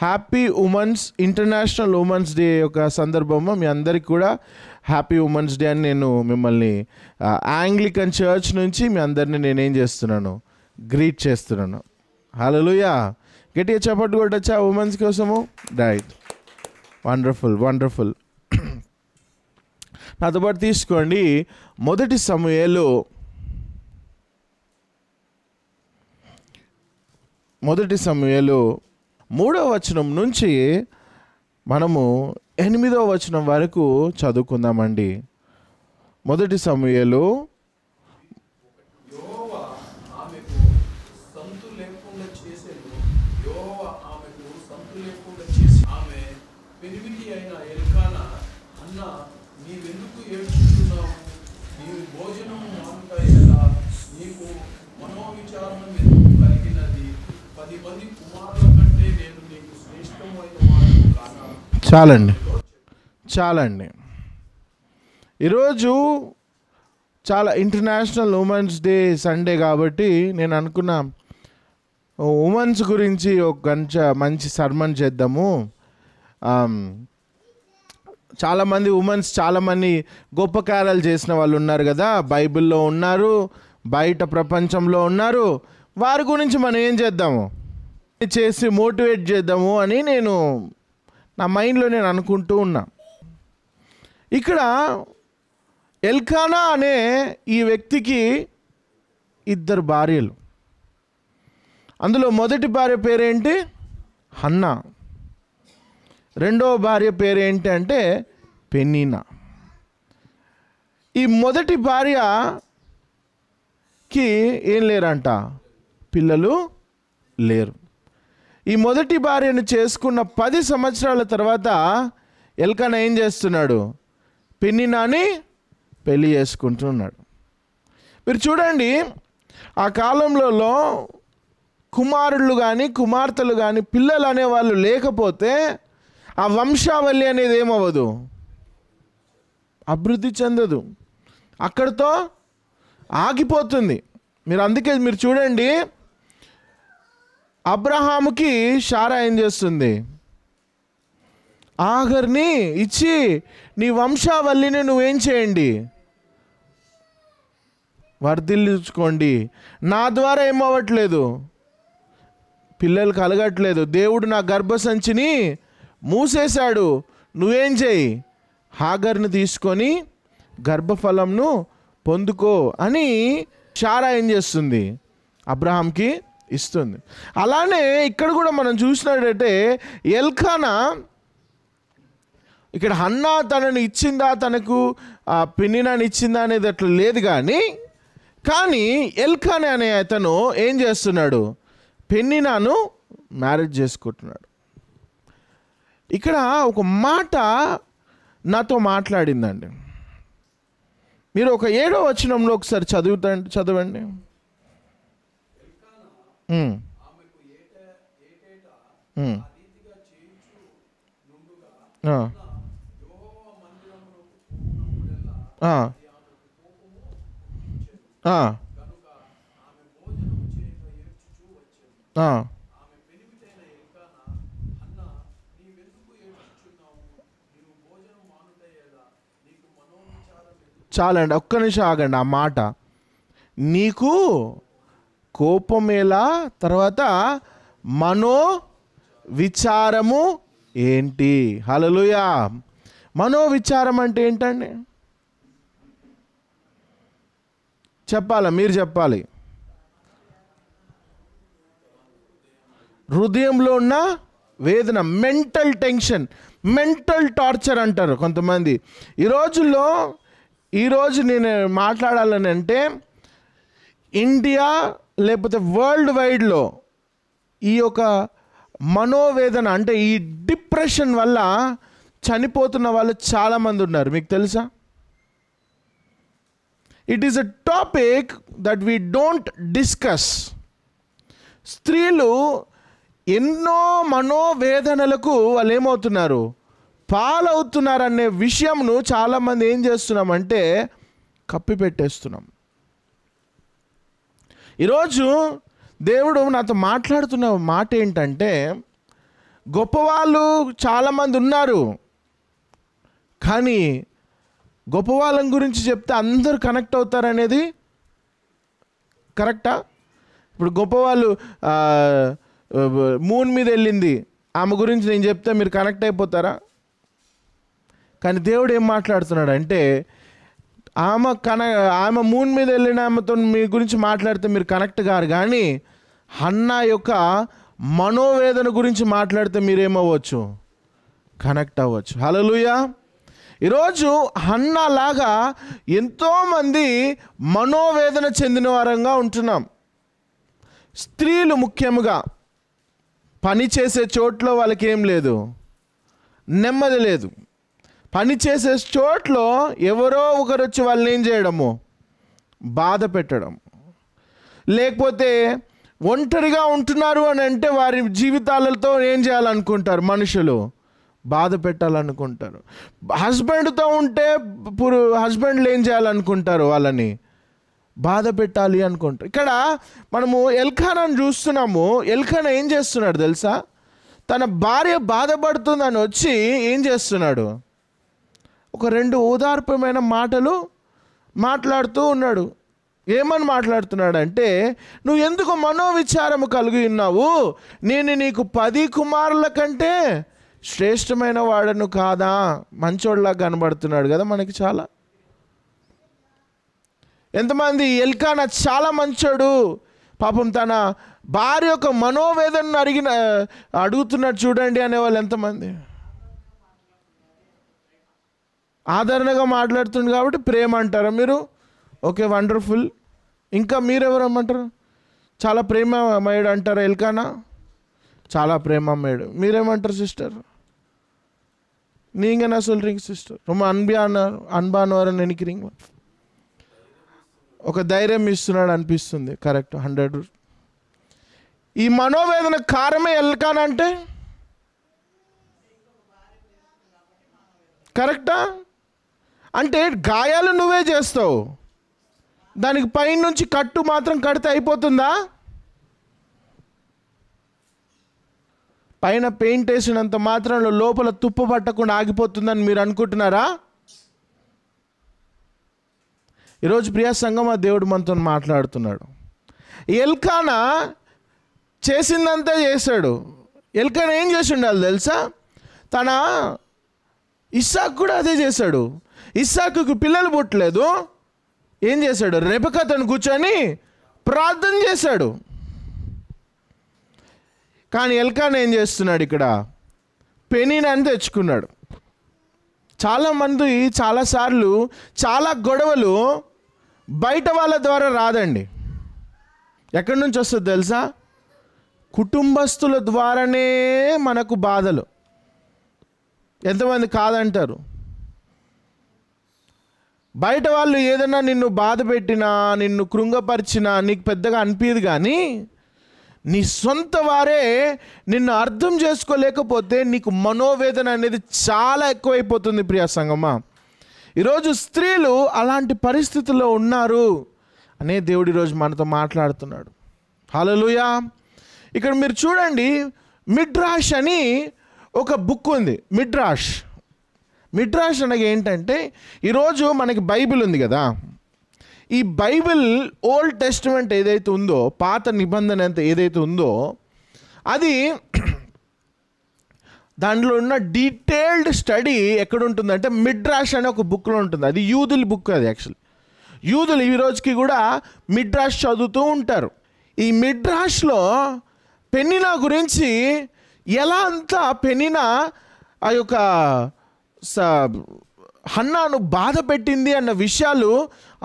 Happy women's international women's day యొక్క సందర్భంలో మీ అందరికీ కూడా హ్యాపీ ఉమెన్స్ డే అని నేను మిమ్మల్ని యాంగ్లికన్ చర్చ్ నుంచి మీ అందరినీ నేనేం చేస్తున్నాను, గ్రీట్ చేస్తున్నాను. హల్లెలూయా. గట్టిగా చప్పట్లు కొట్టొచ్చా ఉమెన్స్ కోసము? Right, wonderful wonderful. నాతో పాటు తీసుకోండి మొదటి సమూయేలు 3వ వచనం నుంచి మనము 8వ వచనం వరకు చదువుకుందామండి. మొదటి సమూయేలు చాలండి. ఈరోజు చాలా ఇంటర్నేషనల్ ఉమెన్స్ డే సండే కాబట్టి నేను అనుకున్నా ఉమెన్స్ గురించి ఒక మంచి సర్మన్ చేద్దాము. చాలామంది ఉమెన్స్ చాలామంది గొప్ప కార్యాలు చేసిన వాళ్ళు ఉన్నారు కదా, బైబిల్లో ఉన్నారు, బయట ప్రపంచంలో ఉన్నారు. వారి గురించి మనం ఏం చేద్దాము, చేసి మోటివేట్ చేద్దాము అని నేను నా మైండ్లో నేను అనుకుంటూ ఉన్నా. ఇక్కడ ఎల్కానా అనే ఈ వ్యక్తికి 2 భార్యలు. అందులో మొదటి భార్య పేరేంటి? హన్నా. రెండవ భార్య పేరేంటి అంటే పెనీనా. ఈ మొదటి భార్యకి ఏం లేరంట, పిల్లలు లేరు. ఈ మొదటి భార్యను చేసుకున్న 10 సంవత్సరాల తర్వాత ఎల్కానా ఏం చేస్తున్నాడు? పెనీనాని పెళ్లి చేసుకుంటున్నాడు. మీరు చూడండి, ఆ కాలంలో కుమారుళ్ళు కానీ కుమార్తెలు కానీ పిల్లలు అనేవాళ్ళు లేకపోతే ఆ వంశావళి అనేది ఏమవ్వదు, అభివృద్ధి చెందదు, అక్కడితో ఆగిపోతుంది. అందుకే మీరు చూడండి, అబ్రహాముకి శారా ఏం చేస్తుంది? ఆగర్ని ఇచ్చి నీ వంశావళిని నువ్వేం చేయండి, వర్ధిల్లుచుకోండి. నా ద్వారా ఏమవ్వట్లేదు, పిల్లలు కలగట్లేదు, దేవుడు నా గర్భసంచిని మూసేశాడు, నువ్వేం చేయి, హాగర్ని తీసుకొని గర్భఫలంను పొందుకో అని శారా ఏం చేస్తుంది? అబ్రహాంకి ఇస్తుంది. అలానే ఇక్కడ కూడా మనం చూసినట్టయితే ఎల్కానా ఇక్కడ హన్నా తనని ఇచ్చిందా, తనకు పెనీనాని ఇచ్చిందా అనేది అట్లా లేదు. కానీ ఎల్కానా అనే అతను ఏం చేస్తున్నాడు? పెనీనాను మ్యారేజ్ చేసుకుంటున్నాడు. ఇక్కడ ఒక మాట నాతో మాట్లాడిందండి. మీరు ఒక 7వ వచనంలో ఒకసారి చదవండి. చాలండి, ఒక్క నిమిషం ఆగండి. ఆ మాట నీకు కోపమేలా, తర్వాత మనో విచారము ఏంటి? హల్లెలూయా. మనో విచారం అంటే ఏంటండి? చెప్పాలా? మీరు చెప్పాలి. హృదయంలో ఉన్న వేదన, మెంటల్ టెన్షన్, మెంటల్ టార్చర్ అంటారు కొంతమంది. ఈరోజు నేను మాట్లాడాలని అంటే ఇండియా లేకపోతే వరల్డ్ వైడ్లో ఈ యొక్క మనోవేదన అంటే ఈ డిప్రెషన్ వల్ల చనిపోతున్న వాళ్ళు చాలామంది ఉన్నారు. మీకు తెలుసా? It is a topic that we don't discuss. స్త్రీలు ఎన్నో మనోవేదనలకు వాళ్ళు ఏమవుతున్నారు, పాలవుతున్నారనే విషయంను చాలామంది ఏం చేస్తున్నామంటే కప్పిపెట్టేస్తున్నాం. ఈరోజు దేవుడు నాతో మాట్లాడుతున్న మాట ఏంటంటే, గొప్పవాళ్ళు చాలామంది ఉన్నారు, కానీ గొప్పవాళ్ళని గురించి చెప్తే అందరూ కనెక్ట్ అవుతారనేది కరెక్టా? ఇప్పుడు గొప్పవాళ్ళు మూన్ మీద వెళ్ళింది, ఆమె గురించి నేను చెప్తే మీరు కనెక్ట్ అయిపోతారా? కానీ దేవుడు ఏం మాట్లాడుతున్నాడు అంటే, ఆమె మూన్ మీద వెళ్ళిన ఆమెతో మీ గురించి మాట్లాడితే మీరు కనెక్ట్ గారు, కానీ హన్నా యొక్క మనోవేదన గురించి మాట్లాడితే మీరేమవ్వచ్చు? కనెక్ట్ అవ్వచ్చు. హల్లెలూయా. ఈరోజు హన్నా లాగా ఎంతోమంది మనోవేదన చెందిన వారంగా ఉంటున్నాం. స్త్రీలు ముఖ్యంగా పని చేసే చోట్లో వాళ్ళకి ఏం లేదు, నెమ్మది లేదు. పని చేసే చోట్లో ఎవరో ఒకరు వచ్చి వాళ్ళని ఏం చేయడము, బాధ పెట్టడం. లేకపోతే ఒంటరిగా ఉంటున్నారు అని అంటే వారి జీవితాలతో ఏం చేయాలనుకుంటారు, మనుషులు బాధ పెట్టాలనుకుంటారు. హస్బెండ్తో ఉంటే హస్బెండ్లు ఏం చేయాలనుకుంటారు, వాళ్ళని బాధ పెట్టాలి అనుకుంటారు. ఇక్కడ మనము ఎల్కానాను చూస్తున్నాము. ఎల్కానా ఏం చేస్తున్నాడు తెలుసా? తన భార్య బాధపడుతుందని వచ్చి ఏం చేస్తున్నాడు, ఒక 2 ఓదార్పమైన మాటలు మాట్లాడుతూ ఉన్నాడు. ఏమని మాట్లాడుతున్నాడంటే, నువ్వు ఎందుకు మనోవిచారము కలిగి ఉన్నావు? నేను నీకు 10 కుమారుల కంటే శ్రేష్టమైన వాడను కాదా? మంచోళ్ళలా కనబడుతున్నాడు కదా మనకి. చాలా ఎంతమంది ఎల్కానా చాలా మంచోడు, పాపం తన భార్య యొక్క మనోవేదనను అడుగుతున్నాడు చూడండి అనేవాళ్ళు ఎంతమంది? ఆదరణగా మాట్లాడుతుంది కాబట్టి ప్రేమ అంటారా మీరు? Okay, wonderful. ఇంకా మీరెవరమ్మంటారు? చాలా ప్రేమమయుడు అంటారా ఎల్కానా? చాలా ప్రేమమయుడు. మీరేమంటారు సిస్టర్? நீங்கள் என்ன சொல்கிறீங்க సిస్టర్? ரொம்ப అన్బానవారని నినికిరింగ్. ఒక ధైర్యం ఇస్తున్నాడు అనిపిస్తుంది. కరెక్ట్, 100. ఈ మనోవేదన కారమే ఎల్కానా అంటే కరెక్టా? అంటే గాయాలు నువ్వే చేస్తావు, దానికి పైనుంచి కట్టు మాత్రం కడితే అయిపోతుందా? పైన పెయింట్ వేసినంత మాత్రంలో లోపల తుప్పు పట్టకుండా ఆగిపోతుందని మీరు అనుకుంటున్నారా? ఈరోజు ప్రియ సంఘమా, దేవుడు మనతో మాట్లాడుతున్నాడు. ఎల్కానా చేసిందంతా చేశాడు. ఎల్కానా ఏం చేసి ఉండాలి తెలుసా? తన ఇస్సాకు కూడా అదే చేశాడు. ఇస్సాకుకు పిల్లలు పుట్టలేదు, ఏం చేశాడు? రెబెకా తను కూర్చొని ప్రార్థన చేశాడు. కానీ ఎల్కానా ఏం చేస్తున్నాడు? ఇక్కడ పెనీనాని తెచ్చుకున్నాడు. చాలామంది చాలాసార్లు చాలా గొడవలు బయట వాళ్ళ ద్వారా రాదండి. ఎక్కడి నుంచి వస్తుంది తెలుసా? కుటుంబస్తుల ద్వారానే మనకు బాధలు. ఎంతమంది కాదంటారు? బయట వాళ్ళు ఏదైనా నిన్ను బాధ పెట్టినా, నిన్ను కృంగపరిచినా నీకు పెద్దగా అనిపించదు, కానీ నీ సొంత వారే నిన్ను అర్థం చేసుకోలేకపోతే నీకు మనోవేదన అనేది చాలా ఎక్కువైపోతుంది. ప్రియ సంగమా, ఈరోజు స్త్రీలు అలాంటి పరిస్థితుల్లో ఉన్నారు అనే దేవుడు ఈరోజు మనతో మాట్లాడుతున్నాడు. హల్లెలూయా. ఇక్కడ మీరు చూడండి, మిడ్రాష్ అని ఒక బుక్ ఉంది. మిడ్రాష్ అనగా ఏంటంటే, ఈరోజు మనకి బైబిల్ ఉంది కదా, ఈ బైబిల్ ఓల్డ్ టెస్టిమెంట్ ఏదైతే ఉందో, పాత నిబంధన ఏదైతే ఉందో, అది దాంట్లో ఉన్న డీటెయిల్డ్ స్టడీ ఎక్కడ ఉంటుందంటే మిడ్రాష్ అనే ఒక బుక్లో ఉంటుంది. అది యూదుల బుక్. అది యాక్చువల్లీ యూదులు ఈ రోజుకి కూడా మిడ్రాష్ చదువుతూ ఉంటారు. ఈ మిడ్రాష్లో పెనిన్నా గురించి ఎలా అంతా పెనిన్నా ఆ యొక్క హన్నాను బాధ పెట్టింది అన్న విషయాలు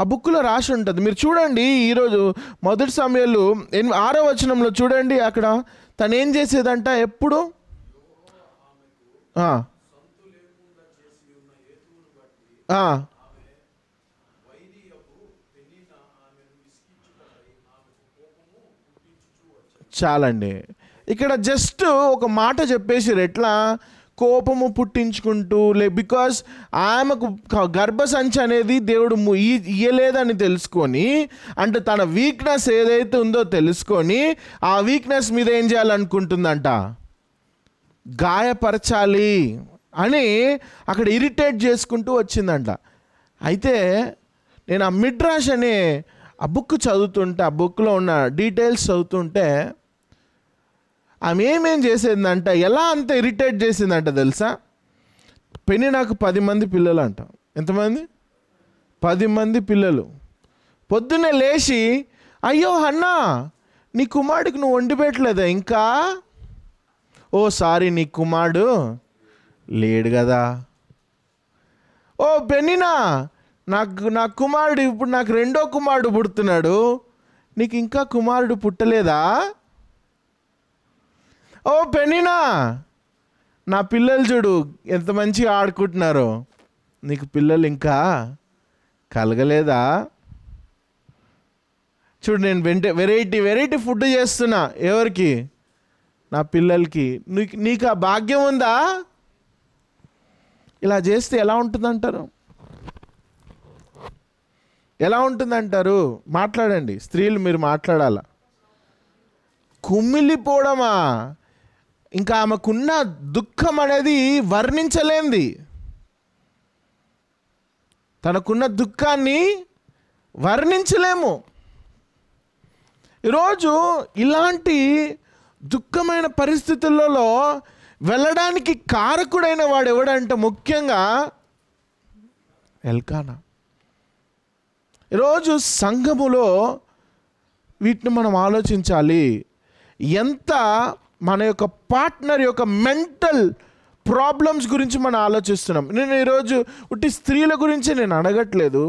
ఆ బుక్లో రాసి ఉంటుంది. మీరు చూడండి, ఈరోజు 1 సమూయేలు 6వ వచనంలో చూడండి, అక్కడ తను ఏం చేసేదంట ఎప్పుడు చాలండి. ఇక్కడ జస్ట్ ఒక మాట చెప్పేసారు, ఎట్లా కోపము పుట్టించుకుంటూ బికాస్ ఆమెకు గర్భసంచి అనేది దేవుడు ఇయ్యలేదని తెలుసుకొని, అంటే తన వీక్నెస్ ఏదైతే ఉందో తెలుసుకొని ఆ వీక్నెస్ మీద ఏం చేయాలనుకుంటుందంట, గాయపరచాలి అని అక్కడ ఇరిటేట్ చేసుకుంటూ వచ్చిందంట. అయితే నేను ఆ మిడ్రాష్ అనే ఆ బుక్ చదువుతుంటే, ఆ బుక్లో ఉన్న డీటెయిల్స్ చదువుతుంటే ఆమె ఏమేం చేసేదంట, ఎలా అంత ఇరిటేట్ చేసిందంట తెలుసా? పెనిన్నాకు 10 మంది పిల్లలు అంట. ఎంతమంది? 10 మంది పిల్లలు. పొద్దున్నే లేచి, అయ్యో హన్నా, నీ కుమారుడికి నువ్వు వండి పెట్టలేదా ఇంకా? ఓ సారీ, నీ కుమారుడు లేడు కదా. ఓ పెనినా, నా కుమారుడు ఇప్పుడు నాకు 2వ కుమారుడు పుడుతున్నాడు, నీకు ఇంకా కుమారుడు పుట్టలేదా? ఓ పెనినా, నా పిల్లలు చూడు ఎంత మంచిగా ఆడుకుంటున్నారో, నీకు పిల్లలు ఇంకా కలగలేదా? చూడు, నేను వెరైటీ ఫుడ్ చేస్తున్నా. ఎవరికి? నా పిల్లలకి. నీకు ఆ భాగ్యం ఉందా? ఇలా చేస్తే ఎలా ఉంటుందంటారు? ఎలా ఉంటుందంటారు? మాట్లాడండి స్త్రీలు, మీరు మాట్లాడాల. కుమిలిపోవడమా? ఇంకా ఆమెకున్న దుఃఖం అనేది వర్ణించలేంది. తనకున్న దుఃఖాన్ని వర్ణించలేము. ఈరోజు ఇలాంటి దుఃఖమైన పరిస్థితులలో వెళ్ళడానికి కారకుడైన వాడు ఎవడంటే ముఖ్యంగా ఎల్కానా. ఈరోజు సంఘములో వీటిని మనం ఆలోచించాలి. ఎంత మన యొక్క పార్ట్నర్ యొక్క మెంటల్ ప్రాబ్లమ్స్ గురించి మనం ఆలోచిస్తున్నాం. నేను ఈరోజు ఉట్టి స్త్రీల గురించి నేను అడగట్లేదు,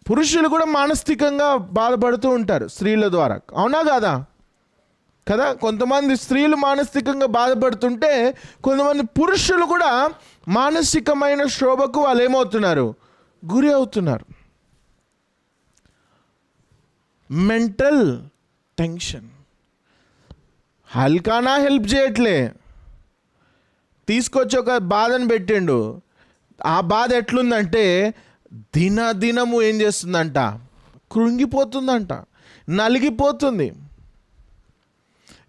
పురుషులు కూడా మానసికంగా బాధపడుతూ ఉంటారు స్త్రీల ద్వారా. అవునా కాదా? కదా, కొంతమంది స్త్రీలు మానసికంగా బాధపడుతుంటే కొంతమంది పురుషులు కూడా మానసికమైన శోభకు వాళ్ళు ఏమవుతున్నారు? గురి అవుతున్నారు. Mental tension. హల్కానా హెల్ప్ చేయట్లే, తీసుకొచ్చి ఒక బాధను పెట్టిండు. ఆ బాధ ఎట్లుందంటే దినదినము ఏం చేస్తుందంట? కృంగిపోతుందంట, నలిగిపోతుంది.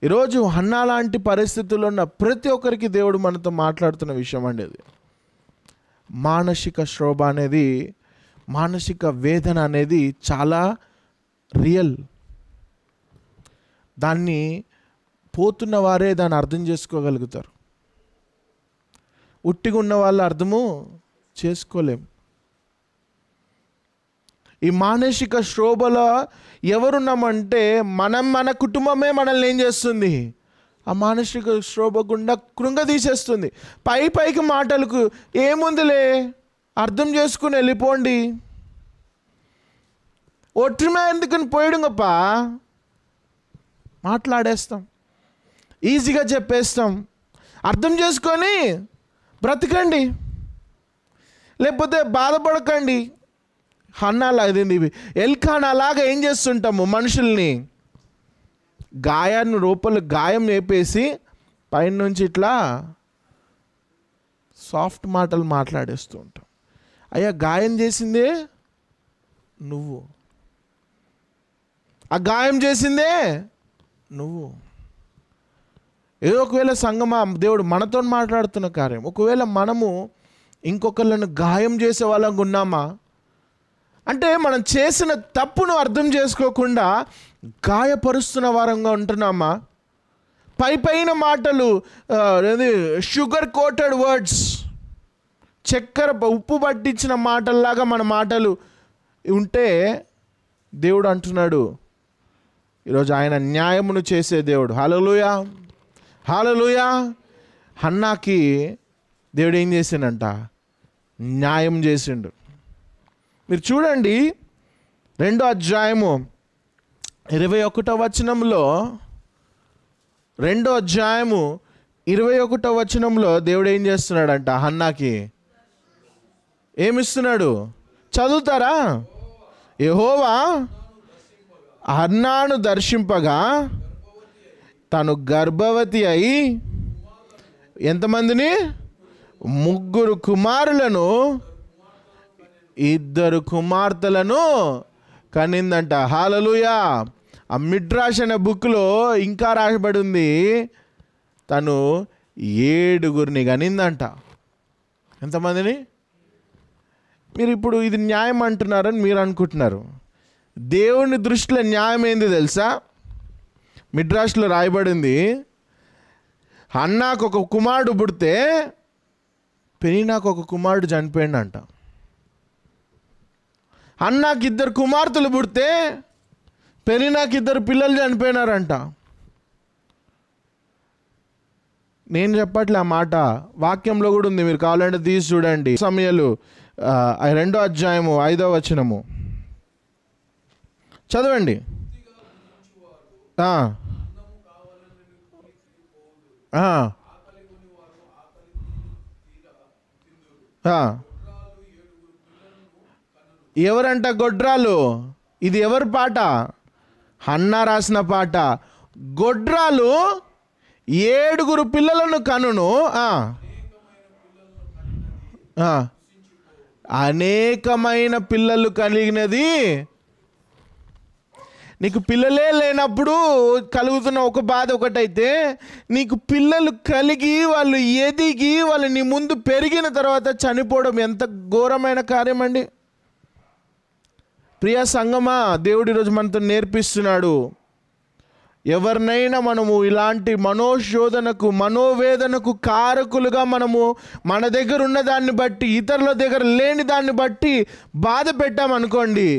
ఈరోజు హన్నా లాంటి పరిస్థితుల్లో ఉన్న ప్రతి ఒక్కరికి దేవుడు మనతో మాట్లాడుతున్న విషయం అండి అది. మానసిక శోభ అనేది, మానసిక వేదన అనేది చాలా రియల్. దాన్ని పోతున్న వారే దాన్ని అర్థం చేసుకోగలుగుతారు. ఉట్టిగా ఉన్న వాళ్ళు అర్థము చేసుకోలేం. ఈ మానసిక శోభలో ఎవరున్నామంటే మన కుటుంబమే మనల్ని ఏం చేస్తుంది? ఆ మానసిక శోభ గుండా కృంగదీసేస్తుంది. పైకి మాటలకు ఏముందిలే, అర్థం చేసుకుని వెళ్ళిపోండి, ఒట్టిమే ఎందుకని పోయడం గొప్ప, మాట్లాడేస్తాం, ఈజీగా చెప్పేస్తాం, అర్థం చేసుకొని బ్రతకండి, లేకపోతే బాధపడకండి. హన్నాలాగా ఎల్కానా లాగా ఏం చేస్తుంటాము? మనుషుల్ని గాయాన్ని గాయం వేపేసి పైన నుంచి ఇట్లా సాఫ్ట్ మాటలు మాట్లాడేస్తూ ఉంటాం. అయ్యా, గాయం చేసిందే నువ్వు, ఆ గాయం చేసిందే నువ్వు. ఏదో ఒకవేళ సంగమా దేవుడు మనతో మాట్లాడుతున్న కార్యం, ఒకవేళ మనము ఇంకొకళ్ళను గాయం చేసే వాళ్ళంగా ఉన్నామా అంటే మనం చేసిన తప్పును అర్థం చేసుకోకుండా గాయపరుస్తున్న వారంగా ఉంటున్నామా? పైన మాటలు, షుగర్ కోటెడ్ వర్డ్స్, ఉప్పు పట్టించిన మాటల్లాగా మన మాటలు ఉంటే దేవుడు అంటున్నాడు ఈరోజు ఆయన న్యాయమును చేసే దేవుడు. హల్లెలూయా, హల్లెలూయా. హన్నాకి దేవుడు ఏం చేసిండంట? న్యాయం చేసిండు. మీరు చూడండి 2వ అధ్యాయము 21వ వచనంలో, 2వ అధ్యాయము 21వ వచనంలో దేవుడు ఏం చేస్తున్నాడంట? హన్నాకి ఏమిస్తున్నాడు? చదువుతారా? యెహోవా హన్నాను దర్శింపగా తను గర్భవతి అయి ఎంతమందిని? 3 కుమారులను 2 కుమార్తెలను కనిందంట. హల్లెలూయా. ఆ మిడ్రాష్ అనే బుక్లో ఇంకా రాయబడి ఉంది, తను 7గురిని కనిందంట. ఎంతమందిని? మీరు ఇప్పుడు ఇది న్యాయం అంటున్నారని మీరు అనుకుంటున్నారు. దేవుని దృష్టిలో న్యాయం ఏంది తెలుసా? మిడ్రాష్లో రాయబడింది, హన్నాకు ఒక కుమారుడు పుడితే పెనిన్నాకు ఒక కుమారుడు చనిపోయిందంట. హన్నాకు 2 కుమార్తెలు పుడితే పెనిన్నాకు 2 పిల్లలు చనిపోయినారంట. నేను చెప్పట్లే ఆ మాట, వాక్యంలో కూడా ఉంది, మీరు కావాలంటే తీసి చూడండి. సమయలు 2వ అధ్యాయము 5వ వచనము చదవండి. ఎవరంట గొడ్రాలు? ఇది ఎవరి పాట? హన్నా రాసిన పాట. గొడ్రాలు 7 పిల్లలను కనును, అనేకమైన పిల్లలు కలిగినది. నీకు పిల్లలే లేనప్పుడు కలుగుతున్న ఒక బాధ ఒకటైతే, నీకు పిల్లలు కలిగి వాళ్ళు ఎదిగి వాళ్ళు నీ ముందు పెరిగిన తర్వాత చనిపోవడం ఎంత ఘోరమైన కార్యం అండి. ప్రియ సంగమా, దేవుడు ఈరోజు మనతో నేర్పిస్తున్నాడు, ఎవరినైనా మనము ఇలాంటి మనోశోధనకు మనోవేదనకు కారకులుగా మనము మన దగ్గర ఉన్న దాన్ని బట్టి ఇతరుల దగ్గర లేని దాన్ని బట్టి బాధ పెట్టామనుకోండి,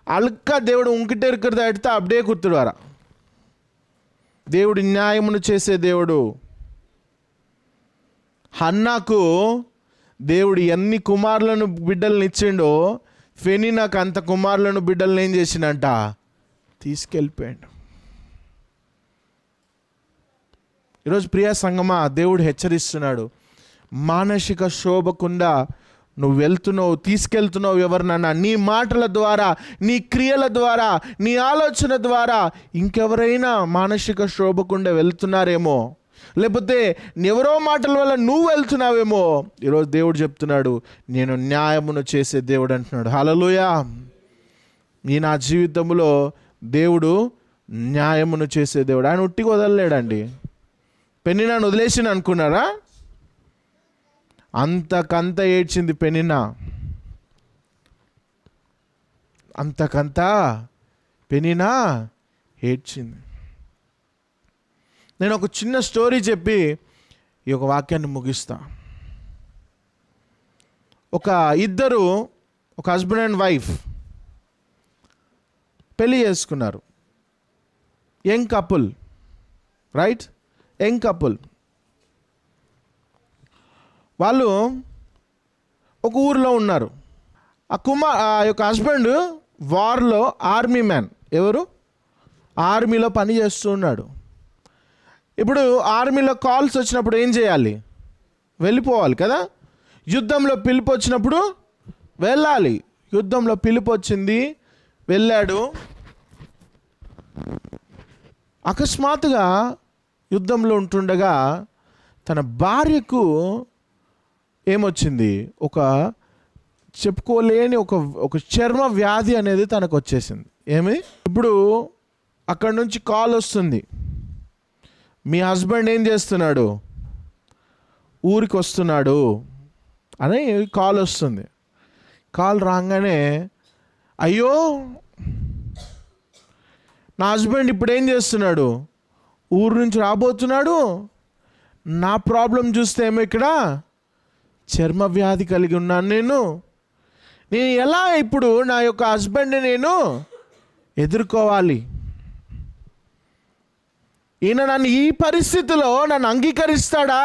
అల్క దేవుడు ఉంకిటెరుకరు దాటితే అప్పుడే కుర్తుడారా. దేవుడు న్యాయమును చేసే దేవుడు. హన్నాకు దేవుడు ఎన్ని కుమారులను బిడ్డలను ఇచ్చిండో, ఫెనిన్నాకు అంత కుమారులను బిడ్డలను ఏం చేసిండంట? తీసుకెళ్ళిపోయాడు. ఈరోజు ప్రియ సంగమా, దేవుడు హెచ్చరిస్తున్నాడు, మానసిక శోభకుండా నువ్వు వెళ్తున్నావు, తీసుకెళ్తున్నావు ఎవరినన్నా, నీ మాటల ద్వారా, నీ క్రియల ద్వారా, నీ ఆలోచన ద్వారా ఇంకెవరైనా మానసిక శోభకుండా వెళ్తున్నారేమో, లేకపోతే ఎవరో మాటల వల్ల నువ్వు వెళ్తున్నావేమో. ఈరోజు దేవుడు చెప్తున్నాడు, నేను న్యాయమును చేసే దేవుడు అంటున్నాడు. హల్లెలూయా. ఈ నా జీవితంలో దేవుడు న్యాయమును చేసే దేవుడు. ఆయన ఉట్టిగా వదలలేడండి. పెనిన్నాను వదిలేసిన అనుకున్నారా? అంతకంత ఏడ్చింది పెనిన్నా, అంతకంతా పెనిన్నా ఏడ్చింది. నేను ఒక చిన్న స్టోరీ చెప్పి ఈ యొక్క వాక్యాన్ని ముగిస్తా. ఇద్దరు ఒక హస్బెండ్ అండ్ వైఫ్ పెళ్ళి చేసుకున్నారు. Young couple, right? Young couple. వాళ్ళు ఒక ఊరిలో ఉన్నారు. ఆ యొక్క హస్బెండ్ వార్లో ఆర్మీ మ్యాన్. ఎవరు? ఆర్మీలో పని చేస్తూ ఉన్నాడు. ఇప్పుడు ఆర్మీలో కాల్స్ వచ్చినప్పుడు ఏం చేయాలి? వెళ్ళిపోవాలి కదా. యుద్ధంలో పిలుపు వచ్చినప్పుడు వెళ్ళాలి. యుద్ధంలో పిలుపు వచ్చింది, వెళ్ళాడు. అకస్మాత్తుగా యుద్ధంలో ఉంటుండగా తన భార్యకు ఏమొచ్చింది? చెప్పుకోలేని ఒక చర్మ వ్యాధి అనేది తనకు వచ్చేసింది. ఇప్పుడు అక్కడ నుంచి కాల్ వస్తుంది, మీ హస్బెండ్ ఏం చేస్తున్నాడు? ఊరికి వస్తున్నాడు అని కాల్ వస్తుంది. కాల్ రాగానే, అయ్యో నా హస్బెండ్ ఇప్పుడు ఏం చేస్తున్నాడు? ఊరు నుంచి రాబోతున్నాడు. నా ప్రాబ్లం చూస్తే ఏమో ఇక్కడ చర్మ వ్యాధి కలిగి ఉన్నాను. నేను ఎలా ఇప్పుడు నా యొక్క హస్బెండ్ని నేను ఎదుర్కోవాలి? ఈయన నన్ను ఈ పరిస్థితిలో నన్ను అంగీకరిస్తాడా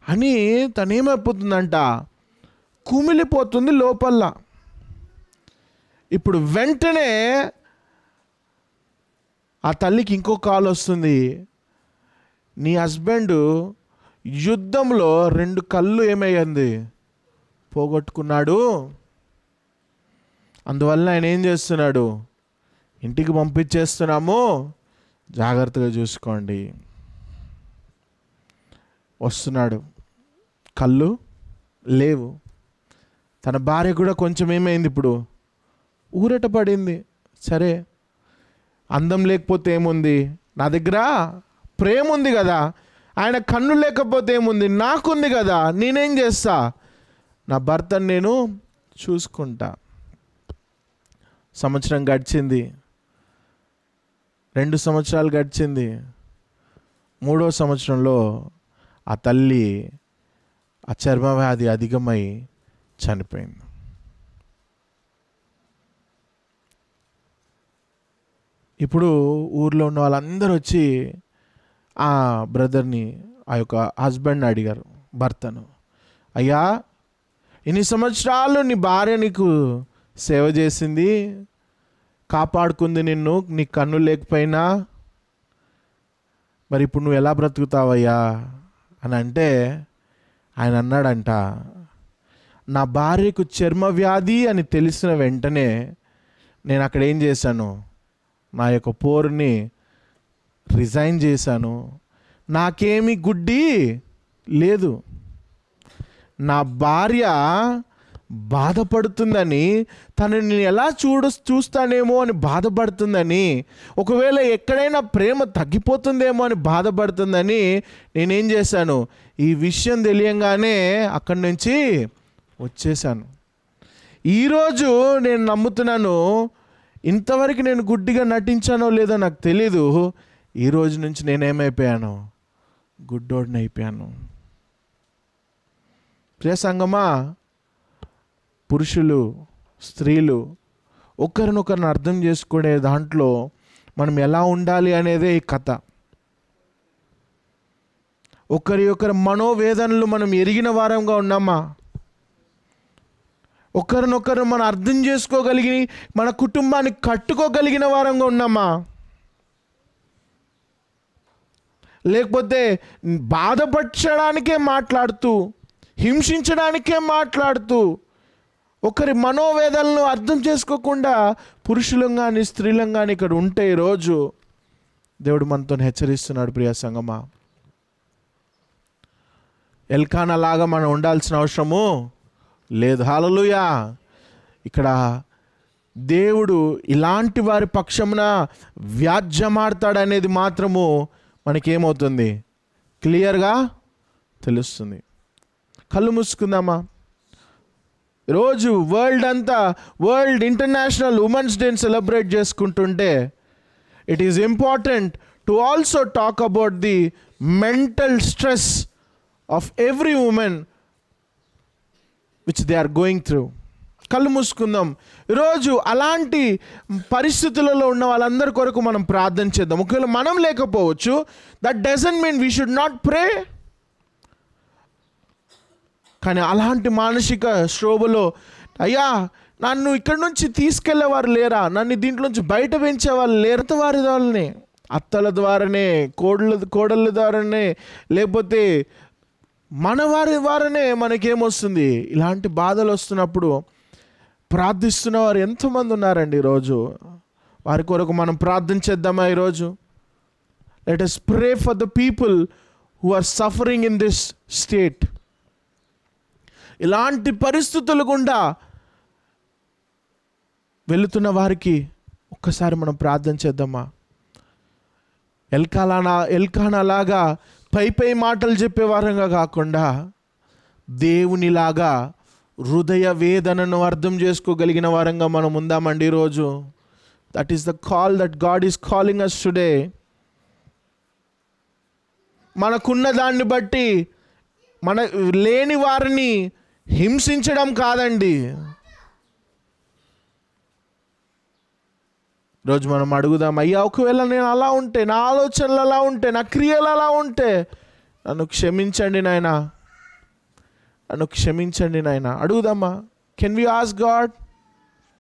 అని తనేమైపోతుందంట, కుమిలిపోతుంది లోపల. ఇప్పుడు వెంటనే ఆ తల్లికి ఇంకో కాల్ వస్తుంది, నీ హస్బెండ్ యుద్ధంలో 2 కళ్ళు ఏమయ్యింది? పోగొట్టుకున్నాడు. అందువల్ల ఆయన ఏం చేస్తున్నాడు? ఇంటికి పంపించేస్తున్నాము, జాగ్రత్తగా చూసుకోండి. వస్తున్నాడు, కళ్ళు లేవు. తన భార్య కూడా కొంచెం ఏమైంది? ఇప్పుడు ఊరట పడింది. సరే, అందం లేకపోతే ఏముంది, నా దగ్గర ప్రేమ ఉంది కదా ఆయన కన్ను లేకపోతే ఏముంది, నాకుంది కదా, నేనేం చేస్తా, నా భర్తను నేను చూసుకుంటా. సంవత్సరం గడిచింది, 2 సంవత్సరాలు గడిచింది. 3వ సంవత్సరంలో ఆ తల్లి ఆ చర్మవ్యాధి అధికమై చనిపోయింది. ఇప్పుడు ఊర్లో ఉన్న వాళ్ళందరూ వచ్చి ఆ బ్రదర్ని, ఆ యొక్క హస్బెండ్ని అడిగారు, భర్తను, అయ్యా ఇన్ని సంవత్సరాలు నీ భార్య నీకు సేవ చేసింది, కాపాడుకుంది నిన్ను, నీ కన్ను లేకపోయినా, మరి ఇప్పుడు నువ్వు ఎలా బ్రతుకుతావయ్యా అని అంటే ఆయన అన్నాడంట, నా భార్యకు చర్మ వ్యాధి అని తెలిసిన వెంటనే నేను అక్కడ ఏం చేశాను, నా యొక్క పోరుని రిజైన్ చేశాను. నాకేమీ గుడ్డి లేదు. నా భార్య బాధపడుతుందని, తనని ఎలా చూస్తానేమో అని బాధపడుతుందని, ఒకవేళ ఎక్కడైనా ప్రేమ తగ్గిపోతుందేమో అని బాధపడుతుందని నేనేం చేశాను, ఈ విషయం తెలియంగానే అక్కడి నుంచి వచ్చేసాను. ఈరోజు నేను నమ్ముతున్నాను, ఇంతవరకు నేను గుడ్డిగా నటించానో లేదో నాకు తెలీదు, ఈ రోజు నుంచి నేనేమైపోయాను, గుడ్డోడిని అయిపోయాను. ప్రియ సంగమా, పురుషులు స్త్రీలు ఒకరినొకరిని అర్థం చేసుకునే దాంట్లో మనం ఎలా ఉండాలి అనేదే ఈ కథ. ఒకరి మనోవేదనలు మనం ఎరిగిన వారంగా ఉన్నామా? ఒకరినొకరు మనం అర్థం చేసుకోగలిగి మన కుటుంబాన్ని కట్టుకోగలిగిన వారంగా ఉన్నామా? లేకపోతే బాధపరచడానికే మాట్లాడుతూ, హింసించడానికే మాట్లాడుతూ, ఒకరి మనోవేదనలను అర్థం చేసుకోకుండా పురుషులం కానీ స్త్రీలం కానీ ఇక్కడ ఉంటే ఈరోజు దేవుడు మనతో హెచ్చరిస్తున్నాడు. ప్రియ సంగమా, ఎల్కానా లాగా మనం ఉండాల్సిన అవసరము లేదు. హల్లెలూయా. ఇక్కడ దేవుడు ఇలాంటి వారి పక్షమున వ్యాజ్యమాడతాడనేది మాత్రము మనకేమవుతుంది, క్లియర్గా తెలుస్తుంది. కళ్ళు మూసుకుందామా? రోజు వరల్డ్ ఇంటర్నేషనల్ ఉమెన్స్ డేని సెలబ్రేట్ చేసుకుంటుంటే it is important to also talk about the mental stress of every woman which they are going through. కళ్ళు మూసుకుందాం. ఈరోజు అలాంటి పరిస్థితులలో ఉన్న వాళ్ళందరి కొరకు మనం ప్రార్థన చేద్దాం. ఒకవేళ మనం లేకపోవచ్చు, that doesn't mean we should not ప్రే. కానీ అలాంటి మానసిక శోభలో, అయ్యా నన్ను ఇక్కడి నుంచి తీసుకెళ్లేవారు లేరా, నన్ను దీంట్లోంచి బయట పెంచేవాళ్ళు లేరు, వారి ద్వారానే, అత్తల ద్వారానే, కోడళ్ళ ద్వారానే, లేకపోతే మన వారనే మనకేమొస్తుంది, ఇలాంటి బాధలు వస్తున్నప్పుడు ప్రార్థిస్తున్న వారు ఎంతోమంది ఉన్నారండి ఈరోజు. వారి కొరకు మనం ప్రార్థన చేద్దామా ఈరోజు? Let us pray for the people who are suffering in this state. ఇలాంటి పరిస్థితులు గుండా వెళుతున్న వారికి ఒక్కసారి మనం ప్రార్థన చేద్దామా? ఎల్కానా లాగా పై మాటలు చెప్పే వారంగా కాకుండా దేవునిలాగా హృదయ వేదనను అర్థం చేసుకోగలిగిన వారంగా మనం ఉందామండి ఈరోజు. That is the call that God is calling us today. మనకున్న దాన్ని బట్టి మన లేని వారిని హింసించడం కాదండి. రోజు మనం అడుగుదాం, అయ్యా ఒకవేళ నేను అలా ఉంటే, నా ఆలోచనలు అలా ఉంటే, నా క్రియలు అలా ఉంటే నన్ను క్షమించండి నాయనా, నన్ను క్షమించండి నాయనా. అడుగుదామా? Can we ask God?